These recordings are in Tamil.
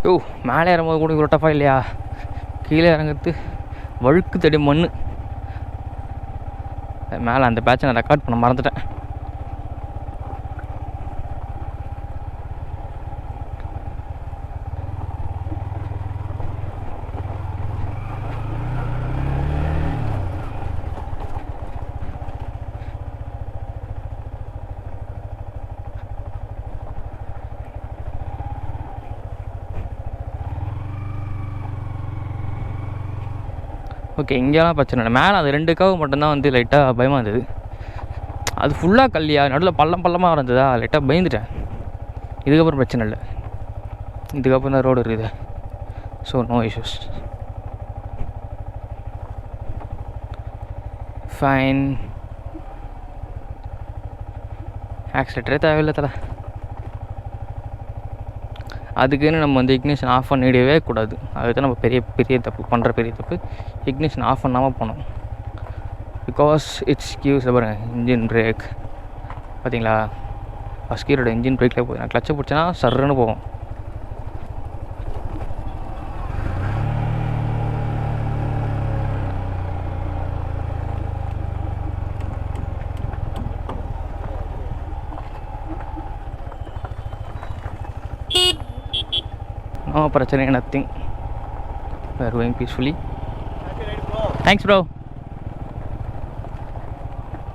யோ மேலே இறங்கும்போது கூட இவ்வளோ டஃபாக இல்லையா? கீழே இறங்குறது வழுக்கு தடி மண். மேலே அந்த பேட்சை நான் ரெக்கார்ட் பண்ண மறந்துட்டேன். ஓகே, இங்கேலாம் பிரச்சனை இல்லை. மேலே அது 2 கவு மட்டும்தான் வந்து லைட்டாக பயமாக இருந்தது. அது ஃபுல்லாக கல்லியா, நடுவில் பள்ளமாக இருந்ததா, லைட்டாக பயந்துட்டேன். இதுக்கப்புறம் பிரச்சனை இல்லை. இதுக்கப்புறம் தான் ரோடு இருக்குது. So no issues. ஃபைன். ஆக்சிலேட்டரே தேவையில்லை தலை. அதுக்குன்னு நம்ம வந்து இக்னிஷன் ஆஃப் பண்ணிடவே கூடாது. அதுதான் நம்ம பெரிய தப்பு பண்ணுற பெரிய தப்பு. இக்னிஷன் ஆஃப் பண்ணாமல் போகணும். பிகாஸ் இட்ஸ் கிவ்ஸ் பாருங்க இன்ஜின் பிரேக். பார்த்தீங்களா, ஃபஸ்ட் கியரோட இன்ஜின் பிரேக்கில் போய் நான் கிளச்சை பிடிச்சேன்னா சர்ன்னு போகும். நோ பிரச்சனை, nothing. We are going peacefully. Thanks bro.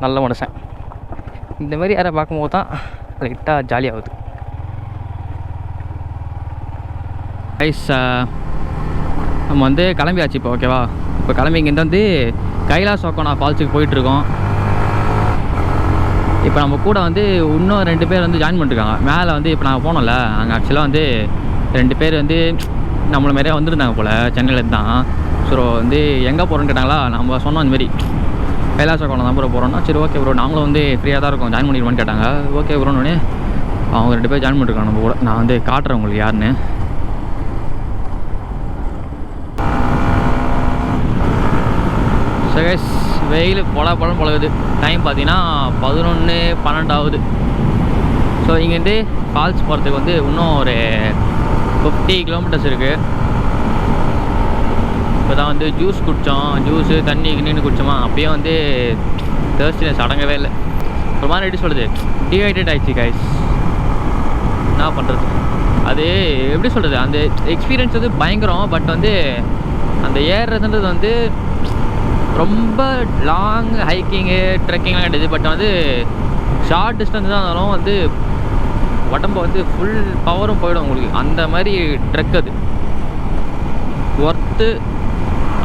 நல்ல மனுஷன். இந்த மாதிரி யாரை பார்க்கும்போது தான் லைட்டாக ஜாலியாகுது. கைஸ், நம்ம வந்து கிளம்பியாச்சு இப்போ. ஓகேவா, இப்போ கிளம்பி இங்கேருந்து வந்து கைலாசக்கோனா ஃபால்ஸுக்கு போயிட்டுருக்கோம். இப்போ நம்ம கூட வந்து இன்னும் 2 பேர் வந்து ஜாயின் பண்ணிருக்காங்க. மேலே வந்து இப்போ நாங்கள் போனோம்ல, அங்கே ஆக்சுவலாக வந்து 2 பேர் வந்து நம்மளை மாதிரியே வந்துருந்தாங்க போல், சென்னையிலேருந்து தான். ஸோ வந்து எங்கே போகிறோன்னு கேட்டாங்களா. நம்ம சொன்னோம் இந்தமாரி கைலாசக்கோனா தான் ப்ரோ போகிறோன்னா. சரி ஓகே ப்ரோ, நாங்களும் வந்து ஃப்ரீயாக தான் இருக்கோம், ஜாயின் பண்ணிடுவோன்னு கேட்டாங்க. ஓகே ப்ரோன்னு அவங்க 2 பேர் ஜாயின் பண்ணிருக்காங்க நம்ம கூட. நான் வந்து காட்டுறேன் உங்களுக்கு யாருன்னு. ஸோ கைஸ், வெயில் பழம் பழகுது. டைம் பார்த்தீங்கன்னா 11:12 ஆகுது. ஸோ இங்கேருந்து ஃபால்ஸ் போகிறதுக்கு வந்து இன்னும் ஒரு 50 கிலோமீட்டர்ஸ் இருக்குது. இப்போ தான் வந்து ஜூஸ் குடித்தோம். ஜூஸு தண்ணி கிண்ணின்னு குடித்தோமா, அப்பயே வந்து தேர்ஸ்டினஸ் அடங்கவே இல்லை. ஒரு மாதிரி எப்படி சொல்கிறது, டீஹைட்ரேட் ஆகிடுச்சு கைஸ். என்ன பண்ணுறது, அது எப்படி சொல்கிறது, அந்த எக்ஸ்பீரியன்ஸ் வந்து பயங்கரம். பட் வந்து அந்த ஏறுறதுன்றது வந்து ரொம்ப லாங் ஹைக்கிங்கு ட்ரெக்கிங்லாம் கிடையாது. பட் வந்து ஷார்ட் டிஸ்டன்ஸ் தான் இருந்தாலும் வந்து உடம்பு வந்து ஃபுல் பவரும் போயிடும் உங்களுக்கு. அந்த மாதிரி ட்ரெக் அது ஒர்த்து.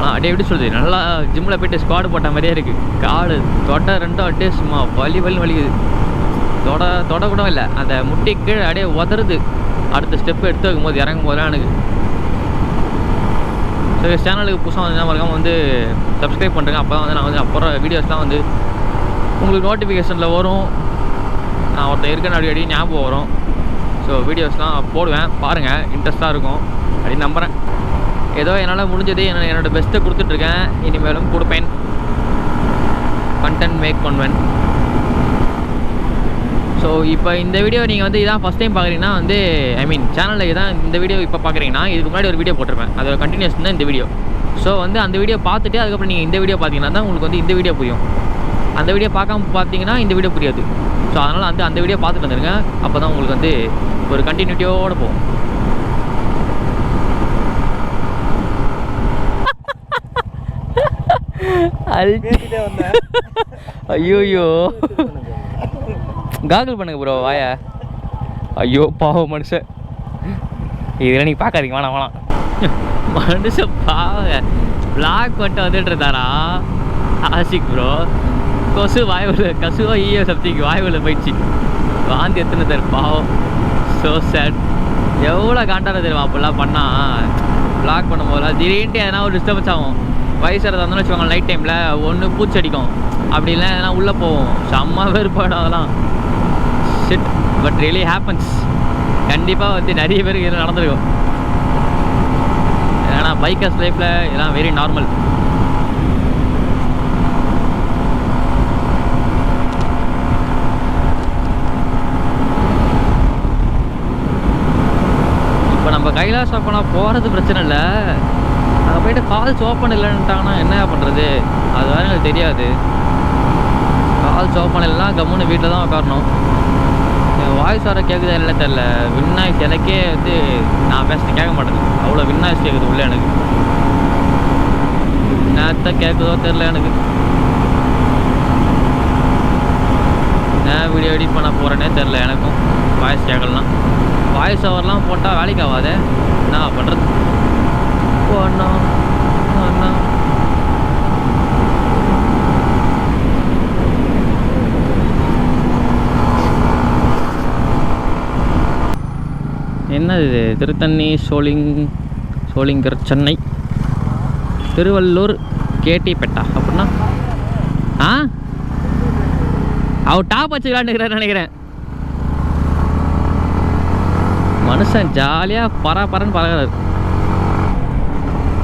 அப்படியே எப்படி சொல்லுது, நல்லா ஜிம்மில் போய்ட்டு ஸ்குவாட் போட்ட மாதிரியே இருக்குது. காடு தொட 2 அப்படியே சும்மா வலிக்குது. தொட கூட இல்லை, அந்த முட்டி கீழே அப்படியே உதறுது. அடுத்த ஸ்டெப்பு எடுத்து வைக்கும் போது இறங்கும் போதெல்லாம் எனக்கு. ஸோ சேனலுக்கு புதுசாக வந்து மறக்காம வந்து சப்ஸ்கிரைப் பண்ணுறேங்க. அப்போ தான் வந்து நான் வந்து அப்புறம் வீடியோஸ்லாம் வந்து உங்களுக்கு நோட்டிஃபிகேஷனில் வரும். நான் ஒருத்தர் இருக்கேன்னு அடி ஞாபகம் வரும். ஸோ வீடியோஸ்லாம் போடுவேன், பாருங்கள், இன்ட்ரெஸ்ட்டாக இருக்கும் அப்படின்னு நம்புகிறேன். ஏதோ என்னால் முடிஞ்சது என்னோடய பெஸ்ட்டை கொடுத்துட்ருக்கேன். இனிமேலும் கொடுப்பேன். கண்டென்ட் மேக் பண்ணுவேன். ஸோ இப்போ இந்த வீடியோ நீங்கள் வந்து இதான் ஃபஸ்ட் டைம் பார்க்குறீங்கன்னா வந்து சேனலில் இதான் இந்த வீடியோ இப்போ பார்க்குறீங்கன்னா, இதுக்கு முன்னாடி ஒரு வீடியோ போட்டிருப்பேன், அதோட கண்டினியூஸ் தான் இந்த வீடியோ. ஸோ வந்து அந்த வீடியோ பார்த்துட்டு அதுக்கப்புறம் நீங்கள் இந்த வீடியோ பார்த்தீங்கன்னா தான் உங்களுக்கு வந்து இந்த வீடியோ புரியும். அந்த வீடியோ பார்க்காம பார்த்தீங்கன்னா இந்த வீடியோ புரியாது. ஸோ அதனால் வந்து அந்த வீடியோ பார்த்துட்டு வந்துடுங்க. அப்போ தான் உங்களுக்கு வந்து ஒரு கண்டினியூட்டியோடு போகும். ஐயோ காகல் பண்ணுங்க ப்ரோ வாய. ஐயோ பாவம் மனுஷன், இதெல்லாம் நீங்கள் பார்க்காதீங்க, வேணாம். மனுஷன் பாவங்க பிளாக் மட்டும் வந்துட்டு இருந்தாரா ஆஷிக் ப்ரோ. கொசு கசுவா ஈயோ சப்திக்கு வாய்வுல போயிடுச்சு. வாந்தி எத்தனை சார் பாவம். So sad. எவ்வளோ காண்டான தெரியுமா அப்படிலாம் பண்ணால். பிளாக் பண்ணும் போதெல்லாம் திடீர்னு எதனா ஒரு டிஸ்டர்பன்ஸ் ஆகும். வயசாக இருந்தாலும் வச்சுக்கோங்க, நைட் டைமில் ஒன்று பூச்சடிக்கும், அப்படி இல்லை எதனா உள்ளே போவோம். செம்ம வெறுப்பாடும் அதெல்லாம். Shit, but really happens. கண்டிப்பாக வந்து நிறைய பேருக்கு இதெல்லாம் நடந்திருக்கும். ஏன்னா பைக்கர்ஸ் லைஃப்பில் இதெல்லாம் வெரி நார்மல். இப்போ நம்ம இப்போ கைலாசக்கோனா போகிறது பிரச்சனை இல்லை, அங்கே போய்ட்டு ஃபால்ஸ் ஓப்பன் இல்லைன்ட்டாங்கன்னா என்ன பண்ணுறது? அது வேறு எனக்கு தெரியாது. ஃபால்ஸ் ஓப்பன் இல்லைன்னா கம்முன்னு வீட்டில் தான் உட்காரணும். என் வாய்ஸ் வர கேட்குதா இல்லை தெரில. வின்னாய்ஸ் எனக்கே வந்து நான் பேசுகிறேன் கேட்க மாட்டேது, அவ்வளோ வின்னாய்ஸ் கேட்குது உள்ளே எனக்கு. என்னத்தான் கேட்குதோ தெரில எனக்கு. நான் வீடியோ எடிட் பண்ண போகிறேன்னே தெரில எனக்கும். வாய்ஸ் கேட்கலாம், வாய்ஸ் ஓவர்லாம் போட்டால் வேலைக்கு ஆகாதே, என்ன பண்ணுறது? ஒன்றா ஒன்றா என்னது இது? திருத்தண்ணி சோளிங்கர் சென்னை திருவள்ளூர் கேட்டிப்பேட்டா அப்படின்னா அவர் டாப் வச்சுக்கலான்னு நினைக்கிறேன். மனுஷன் ஜாலியாக பரன்னு பறக்கிறாரு.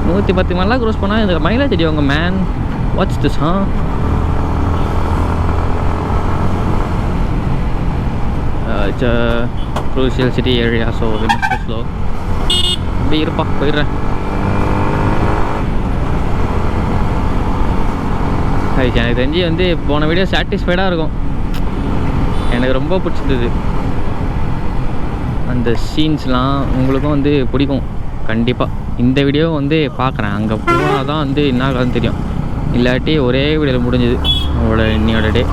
110 மேலாம் க்ரோஸ் பண்ணால் இந்த மைலேஜ் தெரியும் உங்கள் man. Watch this it's a crucial city area, so we must go slow. அப்படி இருப்பா, போயிடுறேன். எனக்கு தெரிஞ்சு வந்து போன வீடியோ சாட்டிஸ்ஃபைடாக இருக்கும். எனக்கு ரொம்ப பிடிச்சிருந்தது அந்த சீன்ஸ்லாம். உங்களுக்கும் வந்து பிடிக்கும் கண்டிப்பாக. இந்த வீடியோ வந்து பார்க்குறேன், அங்கே போனால் தான் வந்து என்ன ஆகுதுன்னு தெரியும். இல்லாட்டி ஒரே வீடியோவில் முடிஞ்சுது அவளோட இன்னையோட டே.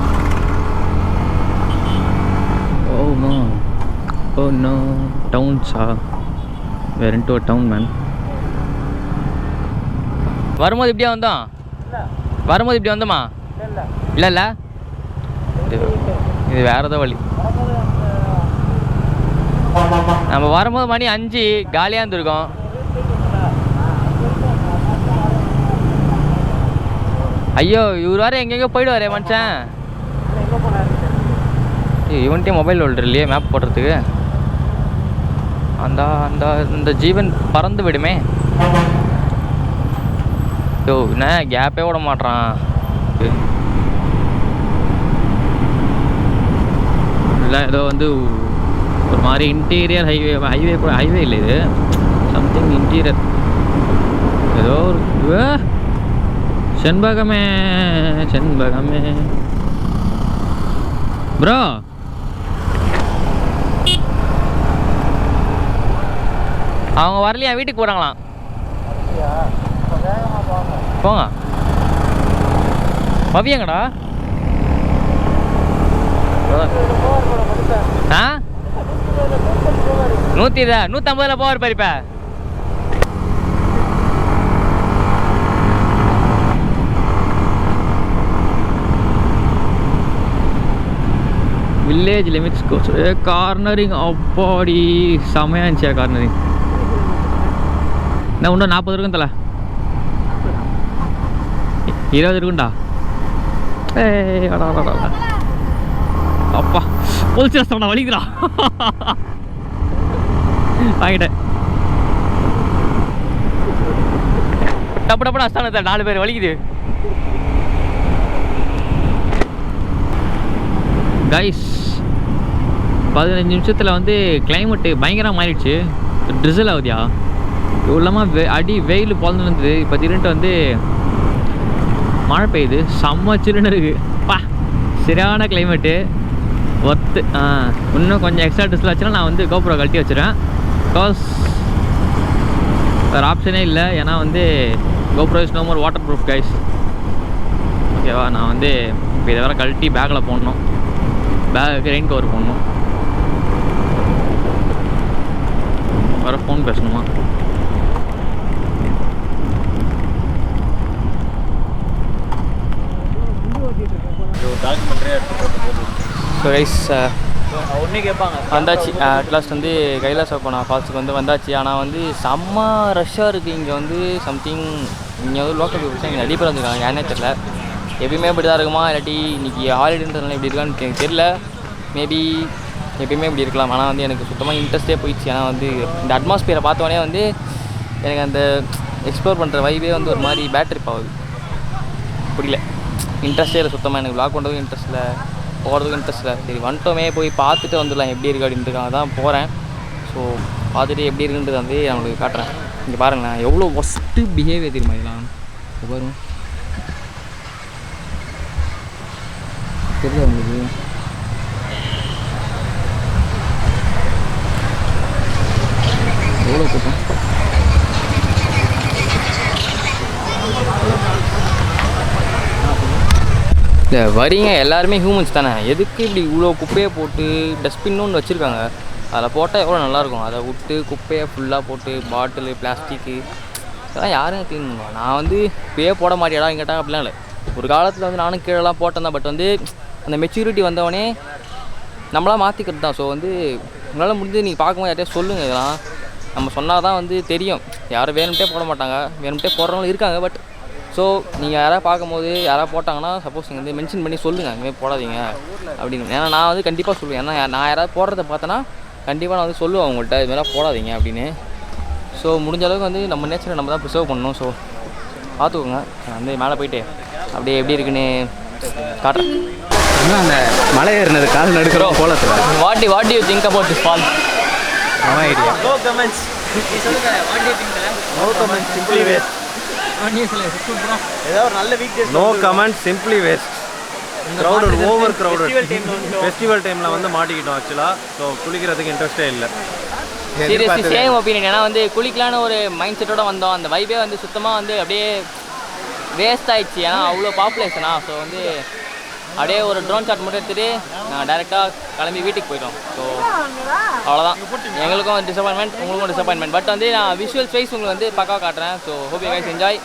Oh no, towns-ஆ? we're into a town, man. வரும்போது இப்படியா வந்தோம்? வரும்போது இப்படி வந்தோமா? இல்லை இது வேறு ஏதோ வழி. நம்ம வரும்போது மணி 5 காலியாக இருந்திருக்கோம். ஐயோ இவர் வேறு எங்கெங்கோ போயிடுவாரே மனுஷன். இவன்ட்டே மொபைல் ஹோல்டர் இல்லையே மேப் போடுறதுக்கு. அந்த ஜீவன் பறந்து விடுமே. யோ என்ன கேப்பே விட மாட்டான். இல்லை ஏதோ வந்து ஒரு மாதிரி இன்டீரியர் ஹைவே கூட ஹைவே இல்லை, இது சம்திங் இன்டீரியர் ஏதோ ஒரு செண்பகமே ப்ரோ. அவங்க வரலையா? வீட்டுக்கு போகிறாங்களாம். போங்க. பவியங்கடா? 150 போவார் பாரு. இப்போ வில்லேஜ் லிமிட்ஸ் கார்னரிங். அப்பாடி செமையாக இருந்துச்சா கார்னரிங். என்ன இன்னும் 40 இருக்கும் தலை, 20 இருக்குண்டா. அப்பா பொலிச்சு ரசம்டா, வலிக்குதுடா. வாங்கிட்டேன். டப்பு அஸ்தானத்தை 4 பேர் வலிக்குது. கைஸ் 15 நிமிஷத்தில் வந்து கிளைமேட்டு பயங்கரமாக மாறிடுச்சு. ட்ரிசல் ஆகுதியா? இவ்வளோ இல்லாமல் அடி வெயில் பொழந்து இருந்தது. இப்போ திடீர்னு வந்து மழை பெய்யுது. செம்ம சில்லுன்னு இருக்குது. பா சரியான கிளைமேட்டு ஒர்த்து. இன்னும் கொஞ்சம் எக்ஸ்ட்ரா ட்ரெஸ்ஸில் வச்சுன்னா நான் வந்து கோப்ரோ கழட்டி வச்சுருவேன். பிகாஸ் வேறு ஆப்ஷனே இல்லை. ஏன்னா வந்து GoPro is no more waterproof guys. ஓகேவா? நான் வந்து இப்போ இதை வேறு கழட்டி பேக்கில் போடணும். பேக்கு ரெயின் கவர் போடணும். வேறு ஃபோன் பேசணுமா? ஸோ கைஸ் ஒன்றே கேட்பாங்க. வந்தாச்சு அட்லாஸ்ட் வந்து கைலாசக்கோனா ஃபால்ஸுக்கு வந்து வந்தாச்சு. ஆனால் வந்து செம்ம ரஷ்ஷாக இருக்குது இங்கே. வந்து சம்திங் இங்கே வந்து லோக்கல் பீப்புள்ஸ் இங்கே நிறைய பேர் வந்துருக்காங்க. ஏன்னே தெரில. எப்பயுமே இப்படி தான் இருக்குமா, இல்லாட்டி இன்றைக்கி ஹாலிடேன்றதுனால இப்படி இருக்கான்னு எனக்கு தெரில. மேபி எப்பயுமே இப்படி இருக்கலாம். ஆனால் வந்து எனக்கு சுத்தமாக இன்ட்ரெஸ்ட்டே போயிடுச்சு. ஏன்னா வந்து இந்த அட்மாஸ்பியரை பார்த்தோன்னே வந்து எனக்கு அந்த எக்ஸ்ப்ளோர் பண்ணுற வைபே வந்து ஒரு மாதிரி பேட்ரி ஆகுது. புரியல, இன்ட்ரெஸ்ட்டே இல்லை சுத்தமாக. எனக்கு விளாக் பண்ணுறதுக்கும் இன்ட்ரெஸ்ட் இல்லை, போகிறதுக்கும் இன்ட்ரெஸ்ட் இல்லை. சரி வந்துட்டோமே போய் பார்த்துட்டு வந்துடலாம் எப்படி இருக்குது அப்படின்ட்டு தான் போகிறேன். ஸோ பார்த்துட்டு எப்படி இருக்குன்றது வந்து அவங்களுக்கு காட்டுறேன். இங்கே பாருங்களேன் எவ்வளோ ஒஸ்ட்டு பிஹேவியர் தெரியுமா இதெல்லாம். வரும் தெரியல உங்களுக்கு. எவ்வளோ கூட்டம். இல்லை வரீங்க எல்லாருமே ஹியூமன்ஸ் தானே, எதுக்கு இப்படி இவ்வளோ குப்பையை போட்டு டஸ்ட்பின்னு ஒன்று வச்சுருக்காங்க, அதில் போட்டால் எவ்வளோ நல்லாயிருக்கும். அதை விட்டு குப்பையை ஃபுல்லாக போட்டு பாட்டிலு பிளாஸ்டிக்கு இதெல்லாம் யாரும் க்ளீன் பண்ணுவாங்க. நான் வந்து இப்போயே போட மாட்டேடா கேட்டால் அப்படிலாம் இல்லை. ஒரு காலத்தில் வந்து நானும் கீழெல்லாம் போட்டேன் தான். பட் வந்து அந்த மெச்சூரிட்டி வந்தவொடனே நம்மளாம் மாற்றிக்கிறது தான். ஸோ வந்து உங்களால் முடிஞ்சு நீங்கள் பார்க்கும்போது யார்கிட்டே சொல்லுங்கள். இதெல்லாம் நம்ம சொன்னால் தான் வந்து தெரியும். யாரும் வேணும்ட்டே போட மாட்டாங்க, வேணும்ட்டே போடுறவங்களும் இருக்காங்க. பட் ஸோ நீங்கள் யாராவது பார்க்கும்போது யாராவது போட்டாங்கன்னா சப்போஸ் நீங்கள் வந்து மென்ஷன் பண்ணி சொல்லுங்கள் இந்தமாதிரி போடாதீங்க அப்படின்னு. ஏன்னா நான் வந்து கண்டிப்பாக சொல்லுவேன். ஏன்னா நான் யாராவது போடுறத பார்த்தேன்னா கண்டிப்பாக நான் வந்து சொல்லுவேன் அவங்கள்ட்ட இதுமாதிரி போடாதீங்க அப்படின்னு. ஸோ முடிஞ்ச அளவுக்கு வந்து நம்ம நேச்சரை நம்ம தான் ப்ரிசர்வ் பண்ணணும். ஸோ பார்த்துக்கோங்க. நான் வந்து மேலே போயிட்டு அப்படியே எப்படி இருக்குன்னு காட்டுறேன். அந்த மலை ஏறினது கால் நடுக்கிறோம் போலத்தில். What you think about this fall? Idea. No comments. No comments, simply waste. ஏதோ ஒரு நல்ல week days. No comments, simply waste. Crowded, over crowded. Festival டைம்ல வந்து மாட்டிக்கிட்டோம் ஆக்சுவலா. ஸோ குளிக்கிறதுக்கு இன்ட்ரெஸ்டே இல்லை. Seriously same opinion. ஏன்னா வந்து குளிக்கலான்னு ஒரு மைண்ட் செட்டோட வந்தோம். அந்த வைபே வந்து சுத்தமாக வந்து அப்படியே வேஸ்ட் ஆயிடுச்சு. ஏன்னா அவ்வளோ பாப்புலேஷனா. ஸோ வந்து அப்படியே ஒரு ட்ரோன் ஷாட் மட்டும் எடுத்துகிட்டு நாங்கள் டேரெக்டாக கிளம்பி வீட்டுக்கு போயிட்டோம். ஸோ அவ்வளோதான். எங்களுக்கும் டிசப்பாயின்மெண்ட், உங்களுக்கும் டிசப்பாயின்மெண்ட். பட் வந்து நான் விஷுவல்ஸ் வைஸ் உங்களுக்கு வந்து பக்காவாக காட்டுறேன். So hope you guys enjoy.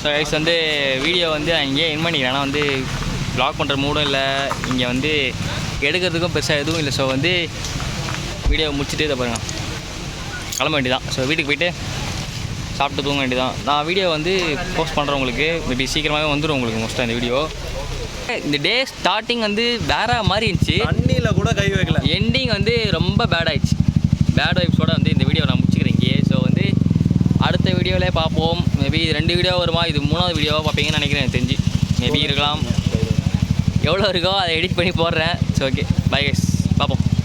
So guys வந்து வீடியோ வந்து அங்கேயே என் பண்ணிக்கிறேன். ஆனால் வந்து வ்ளாக் பண்ணுற மூடும் இல்லை, இங்கே வந்து எடுக்கிறதுக்கும் பெருசாக எதுவும் இல்லை. ஸோ வந்து வீடியோ முடிச்சுட்டு இதை பாருங்கள் கிளம்ப வேண்டியதான். ஸோ வீட்டுக்கு போய்ட்டு சாப்பிட்டு தூங்க வேண்டியதான். நான் வீடியோ வந்து போஸ்ட் பண்ணுறேன் உங்களுக்கு. மேபி சீக்கிரமாகவே வந்துடும் உங்களுக்கு மோஸ்ட்டாக இந்த வீடியோ. இந்த டே ஸ்டார்டிங் வந்து வேறு மாதிரி இருந்துச்சு. தண்ணியில் கூட கை வைக்கல. எண்டிங் வந்து ரொம்ப பேட் ஆயிடுச்சு. பேட் வைப்ஸோடு வந்து இந்த வீடியோ நான் முடிச்சுக்கிறேன் இங்கே. ஸோ வந்து அடுத்த வீடியோவிலே பார்ப்போம். மேபி இது 2 வீடியோ வருமா, இது 3வது வீடியோவாக பார்ப்பீங்கன்னு நினைக்கிறேன். எனக்கு தெரிஞ்சு மேபி இருக்கலாம். எவ்வளோ இருக்கோ அதை எடிட் பண்ணி போடுறேன். ஸோ ஓகே பை கைஸ், பார்ப்போம்.